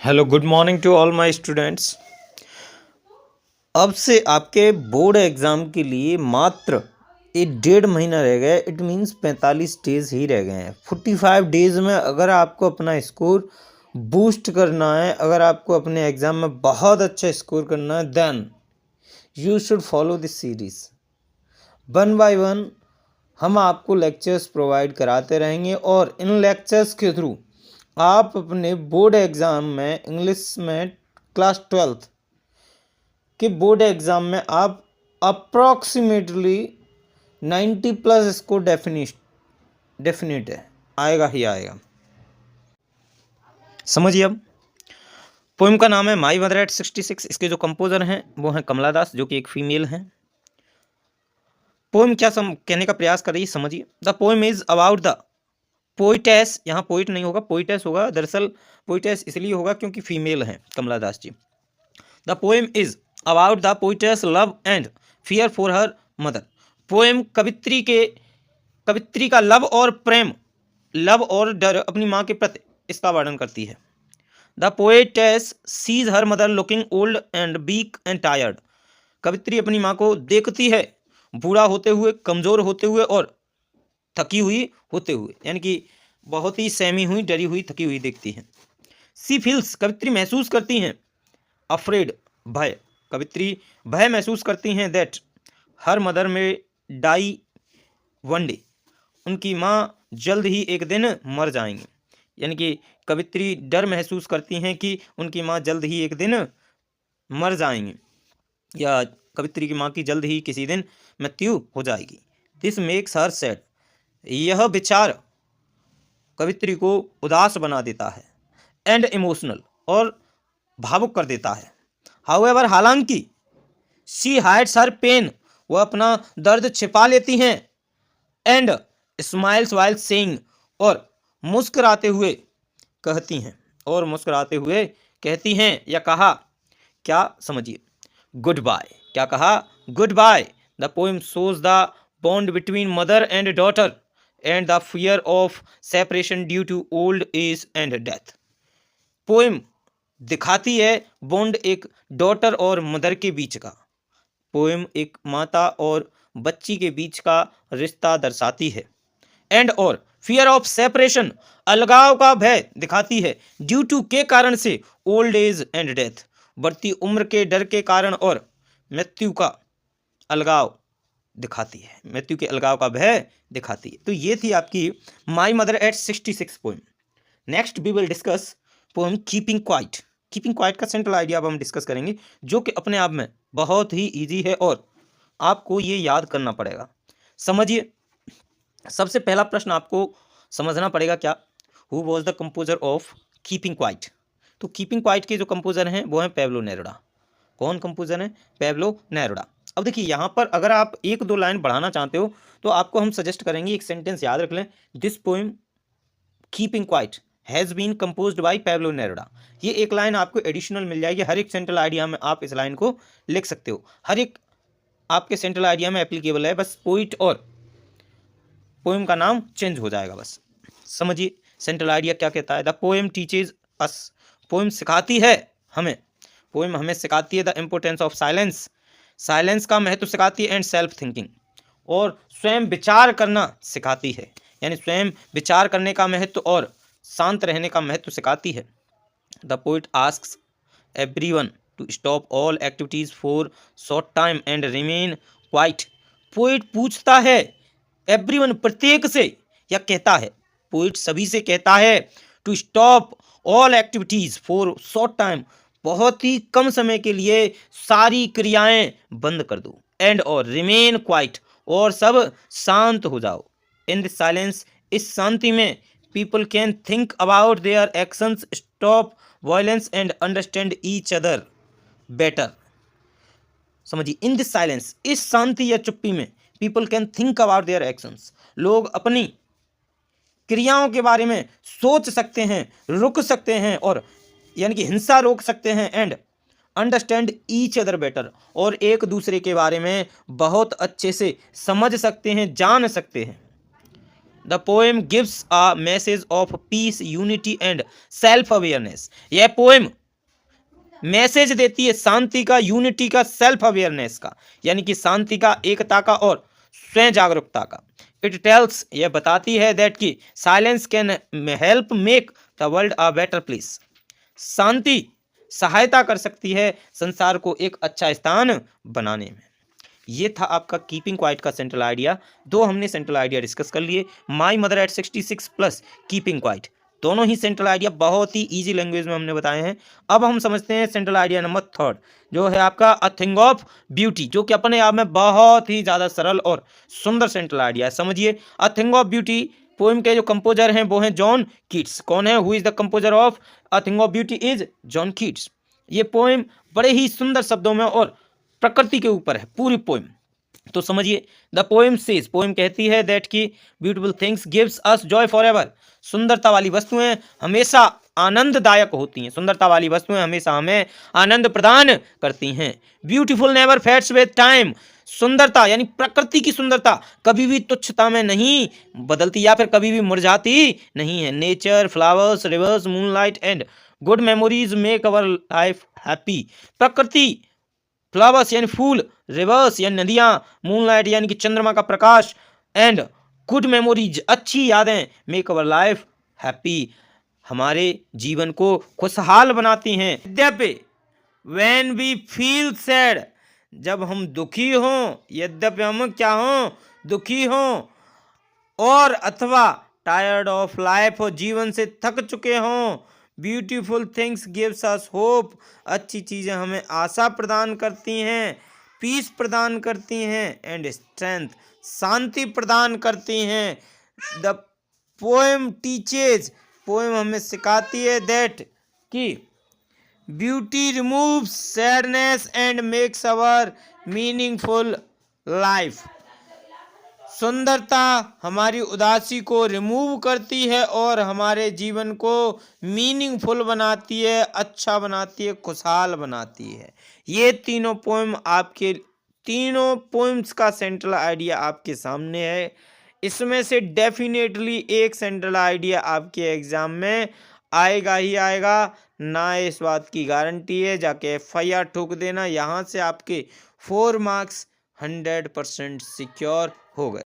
Hello good morning to all my students. अब से आपके बोर्ड एग्ज़ाम के लिए मात्र एक 1.5 महीना रह गया है। इट मीन्स 45 डेज ही रह गए हैं। 45 डेज में अगर आपको अपना स्कोर बूस्ट करना है, अगर आपको अपने एग्ज़ाम में बहुत अच्छा स्कोर करना है, then you should follow this series. One by one हम आपको लेक्चर्स प्रोवाइड कराते रहेंगे और इन लेक्चर्स के थ्रू आप अपने बोर्ड एग्ज़ाम में इंग्लिश में क्लास 12th के बोर्ड एग्ज़ाम में आप अप्रॉक्सीमेटली 90 प्लस स्कोर डेफिनेट है, आएगा ही आएगा। समझिए अब पोएम का नाम है माई मदर एट 66। इसके जो कंपोजर हैं वो हैं कमला दास, जो कि एक फीमेल हैं। पोएम क्या कहने का प्रयास कर रही है, समझिए। The poem is about the poetess. यहाँ पोइट नहीं होगा, पोइटेस होगा। दरअसल पोइटेस इसलिए होगा क्योंकि फीमेल हैं Kamala Das ji. The poem is about the poetess love and fear for her mother. Poem कवित्री का लव और प्रेम, लव और डर अपनी माँ के प्रति, इसका वर्णन करती है। The poetess sees her mother looking old and weak and tired. कवित्री अपनी माँ को देखती है बूढ़ा होते हुए, कमज़ोर होते हुए और थकी हुई होते हुए, यानी कि बहुत ही सहमी हुई, डरी हुई, थकी हुई देखती हैं। सी फील्स, कवित्री महसूस करती हैं। अफ्रेड, भय, कवित्री भय महसूस करती हैं। दैट हर मदर में डाई वन डे, उनकी माँ जल्द ही एक दिन मर जाएंगी। यानी कि कवित्री डर महसूस करती हैं कि उनकी माँ जल्द ही एक दिन मर जाएंगी, या कवित्री की माँ की जल्द ही किसी दिन मृत्यु हो जाएगी। दिस मेक्स हर सैड, यह विचार कवित्री को उदास बना देता है। एंड इमोशनल, और भावुक कर देता है। हाउएवर, हालांकि शी हाइड्स हर पेन, वह अपना दर्द छिपा लेती हैं। एंड स्माइल्स वाइल सेइंग, और मुस्कुराते हुए कहती हैं, और मुस्कुराते हुए कहती हैं या कहा, क्या, समझिए। गुड बाय, क्या कहा, goodbye. The poem shows the bond between mother and daughter and the fear of separation due to old age and death. Poem दिखाती है बॉन्ड एक डॉटर और मदर के बीच का। पोएम एक माता और बच्ची के बीच का रिश्ता दर्शाती है। एंड और फियर ऑफ सेपरेशन, अलगाव का भय दिखाती है। ड्यू टू के कारण से, ओल्ड एज एंड डेथ, बढ़ती उम्र के डर के कारण, और मृत्यु का अलगाव दिखाती है, मृत्यु के अलगाव का भय दिखाती है। तो ये थी आपकी my mother at 66 poem. Next we will discuss poem keeping quiet. Keeping quiet का सेंट्रल आइडिया अब हम डिस्कस करेंगे, जो कि अपने आप में बहुत ही इजी है और आपको ये याद करना पड़ेगा। समझिए, सबसे पहला प्रश्न आपको समझना पड़ेगा क्या, who was the composer of keeping quiet. तो कीपिंग क्वाइट के जो कंपोजर हैं वो हैं पैब्लो नेरुदा। कौन कंपोजर हैं, पैब्लो नेरुदा। अब देखिए, यहाँ पर अगर आप एक दो लाइन बढ़ाना चाहते हो तो आपको हम सजेस्ट करेंगे, एक सेंटेंस याद रख लें, this poem keeping quiet has been composed by Pablo Neruda. ये एक लाइन आपको एडिशनल मिल जाएगी। हर एक सेंट्रल आइडिया में आप इस लाइन को लिख सकते हो, हर एक आपके सेंट्रल आइडिया में एप्लीकेबल है। बस पोइट और पोएम का नाम चेंज हो जाएगा बस। समझिए सेंट्रल आइडिया क्या कहता है। The poem teaches us, poem सिखाती है हमें, पोएम हमें सिखाती है the importance of silence, silence का महत्व सिखाती है। एंड सेल्फ थिंकिंग, और स्वयं विचार करना सिखाती है, यानी स्वयं विचार करने का महत्व और शांत रहने का महत्व सिखाती है। The poet asks everyone to stop all activities for short time and remain quiet. Poet पूछता है एवरीवन, प्रत्येक से, या कहता है, पोइट सभी से कहता है, to stop all activities for short time, बहुत ही कम समय के लिए सारी क्रियाएं बंद कर दो। एंड और रिमेन क्वाइट, और सब शांत हो जाओ। इन दिस साइलेंस, इस शांति में, people can think about their actions, stop violence and understand each other better. समझिए, इन दिस साइलेंस, इस शांति या चुप्पी में, people can think about their actions, लोग अपनी क्रियाओं के बारे में सोच सकते हैं, रुक सकते हैं, और यानी कि हिंसा रोक सकते हैं। And understand each other better, और एक दूसरे के बारे में बहुत अच्छे से समझ सकते हैं, जान सकते हैं। The poem gives a message of peace, unity and self awareness. यह पोएम मैसेज देती है शांति का, यूनिटी का, सेल्फ अवेयरनेस का, यानी कि शांति का, एकता का और स्वयं जागरूकता का। इट टेल्स, यह बताती है दैट कि silence can help make the world a better place. शांति सहायता कर सकती है संसार को एक अच्छा स्थान बनाने में। ये था आपका कीपिंग क्वाइट का सेंट्रल आइडिया। दो हमने सेंट्रल आइडिया डिस्कस कर लिए, माई mother at 66 plus keeping quiet. दोनों ही सेंट्रल आइडिया बहुत ही इजी लैंग्वेज में हमने बताए हैं। अब हम समझते हैं सेंट्रल आइडिया नंबर 3, जो है आपका अ थिंग ऑफ ब्यूटी, जो कि अपने आप में बहुत ही ज़्यादा सरल और सुंदर सेंट्रल आइडिया है। समझिए, a thing of beauty poem के जो कंपोजर हैं वो हैं जॉन कीट्स। कौन है? Who is the composer of a thing of beauty? Is John Keats. ये पोएम बड़े ही सुंदर शब्दों में और प्रकृति के ऊपर है पूरी पोएम। तो समझिए, द पोएम सेज, पोएम कहती है दैट की beautiful things gives us Joy for ever. सुंदरता वाली वस्तुएं हमेशा आनंददायक होती हैं। सुंदरता वाली वस्तुएं हमेशा हमें आनंद प्रदान करती हैं। Beautiful never fades with time. सुंदरता यानी प्रकृति की सुंदरता कभी भी तुच्छता में नहीं बदलती या फिर कभी भी मुरझाती नहीं है। Nature, flowers, reverse, moonlight and good memories make our life happy. प्रकृति, फ्लावर्स यानी फूल, रिवर्स यानी नदियाँ, मूनलाइट यानी कि चंद्रमा का प्रकाश एंड गुड मेमोरीज अच्छी यादें, मेक अवर लाइफ हैप्पी हमारे जीवन को खुशहाल बनाती हैं। यद्यपि व्हेन वी फील सैड, जब हम दुखी हों, यद्यपि हम क्या हों? दुखी हों, और अथवा टायर्ड ऑफ लाइफ हो, जीवन से थक चुके हों, beautiful things gives us hope, अच्छी चीज़ें हमें आशा प्रदान करती हैं, पीस प्रदान करती हैं एंड स्ट्रेंथ, शांति प्रदान करती हैं। द पोएम टीचेज, पोएम हमें सिखाती है दैट कि beauty removes sadness and makes our meaningful life. सुंदरता हमारी उदासी को रिमूव करती है और हमारे जीवन को मीनिंगफुल बनाती है, अच्छा बनाती है, खुशहाल बनाती है। ये तीनों पोएम आपके, तीनों पोएम्स का सेंट्रल आइडिया आपके सामने है। इसमें से डेफिनेटली एक सेंट्रल आइडिया आपके एग्जाम में आएगा ही आएगा, ना इस बात की गारंटी है। जाके FIR ठोक देना, यहाँ से आपके 4 मार्क्स 100% सिक्योर हो गए।